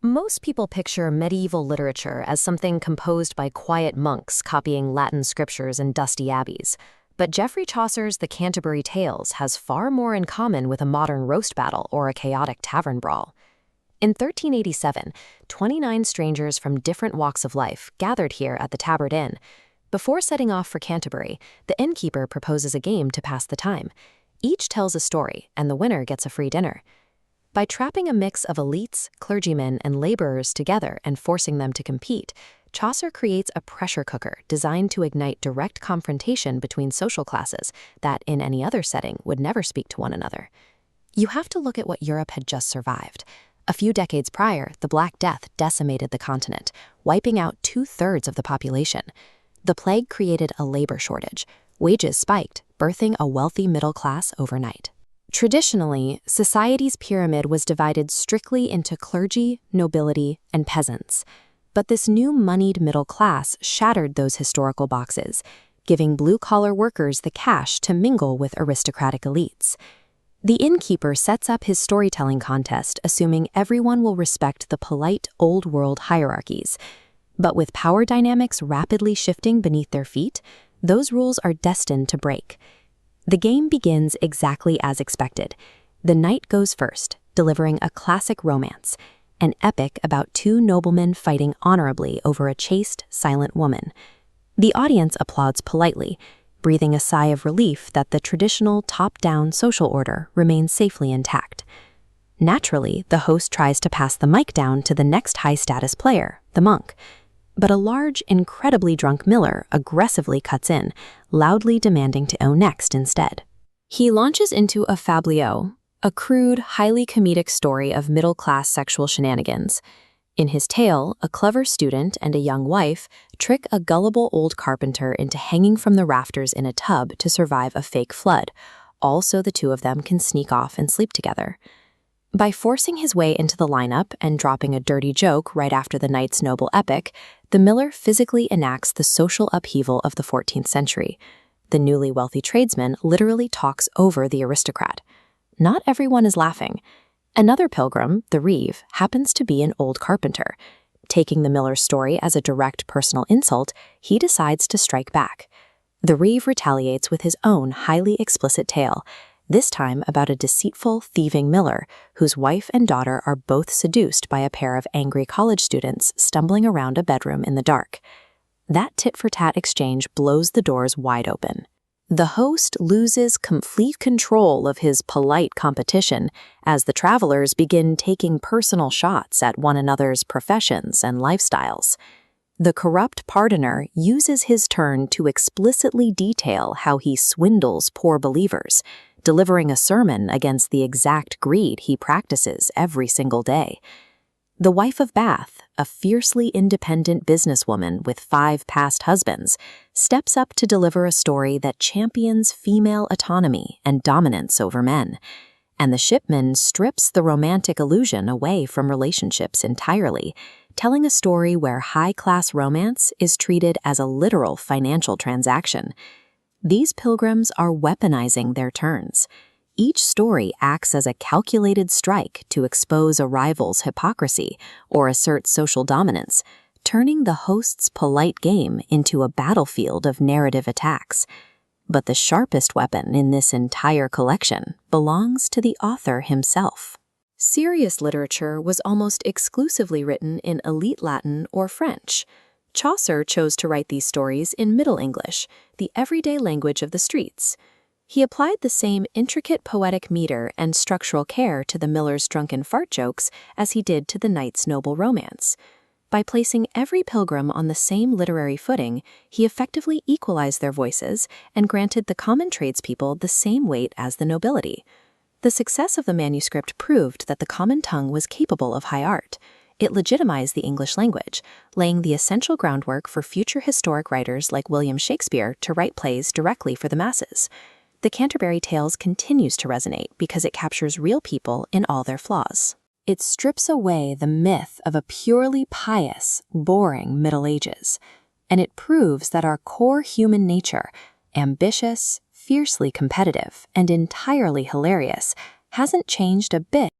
Most people picture medieval literature as something composed by quiet monks copying Latin scriptures in dusty abbeys. But Geoffrey Chaucer's The Canterbury Tales has far more in common with a modern roast battle or a chaotic tavern brawl. In 1387, 29 strangers from different walks of life gathered here at the Tabard Inn. Before setting off for Canterbury, the innkeeper proposes a game to pass the time. Each tells a story, and the winner gets a free dinner. By trapping a mix of elites, clergymen, and laborers together and forcing them to compete, Chaucer creates a pressure cooker designed to ignite direct confrontation between social classes that, in any other setting, would never speak to one another. You have to look at what Europe had just survived. A few decades prior, the Black Death decimated the continent, wiping out 2/3 of the population. The plague created a labor shortage. Wages spiked, birthing a wealthy middle class overnight. Traditionally, society's pyramid was divided strictly into clergy, nobility, and peasants. But this new moneyed middle class shattered those historical boxes, giving blue-collar workers the cash to mingle with aristocratic elites. The innkeeper sets up his storytelling contest assuming everyone will respect the polite old-world hierarchies. But with power dynamics rapidly shifting beneath their feet, those rules are destined to break. The game begins exactly as expected. The knight goes first, delivering a classic romance, an epic about two noblemen fighting honorably over a chaste, silent woman. The audience applauds politely, breathing a sigh of relief that the traditional top-down social order remains safely intact. Naturally, the host tries to pass the mic down to the next high-status player, the monk. But a large, incredibly drunk miller aggressively cuts in, loudly demanding to own next instead. He launches into a fabliau, a crude, highly comedic story of middle-class sexual shenanigans. In his tale, a clever student and a young wife trick a gullible old carpenter into hanging from the rafters in a tub to survive a fake flood, all so the two of them can sneak off and sleep together. By forcing his way into the lineup and dropping a dirty joke right after the knight's noble epic, the miller physically enacts the social upheaval of the 14th century. The newly wealthy tradesman literally talks over the aristocrat. Not everyone is laughing. Another pilgrim, the reeve, happens to be an old carpenter. Taking the miller's story as a direct personal insult, he decides to strike back. The reeve retaliates with his own highly explicit tale, this time about a deceitful, thieving miller whose wife and daughter are both seduced by a pair of angry college students stumbling around a bedroom in the dark. That tit-for-tat exchange blows the doors wide open. The host loses complete control of his polite competition as the travelers begin taking personal shots at one another's professions and lifestyles. The corrupt pardoner uses his turn to explicitly detail how he swindles poor believers, delivering a sermon against the exact greed he practices every single day. The wife of Bath, a fiercely independent businesswoman with 5 past husbands, steps up to deliver a story that champions female autonomy and dominance over men. And the shipman strips the romantic illusion away from relationships entirely, telling a story where high-class romance is treated as a literal financial transaction. These pilgrims are weaponizing their turns. Each story acts as a calculated strike to expose a rival's hypocrisy or assert social dominance, turning the host's polite game into a battlefield of narrative attacks. But the sharpest weapon in this entire collection belongs to the author himself. Serious literature was almost exclusively written in elite Latin or French. Chaucer chose to write these stories in Middle English, the everyday language of the streets. He applied the same intricate poetic meter and structural care to the miller's drunken fart jokes as he did to the knight's noble romance. By placing every pilgrim on the same literary footing, he effectively equalized their voices and granted the common tradespeople the same weight as the nobility. The success of the manuscript proved that the common tongue was capable of high art. It legitimized the English language, laying the essential groundwork for future historic writers like William Shakespeare to write plays directly for the masses. The Canterbury Tales continues to resonate because it captures real people in all their flaws. It strips away the myth of a purely pious, boring Middle Ages, and it proves that our core human nature, ambitious, fiercely competitive, and entirely hilarious, hasn't changed a bit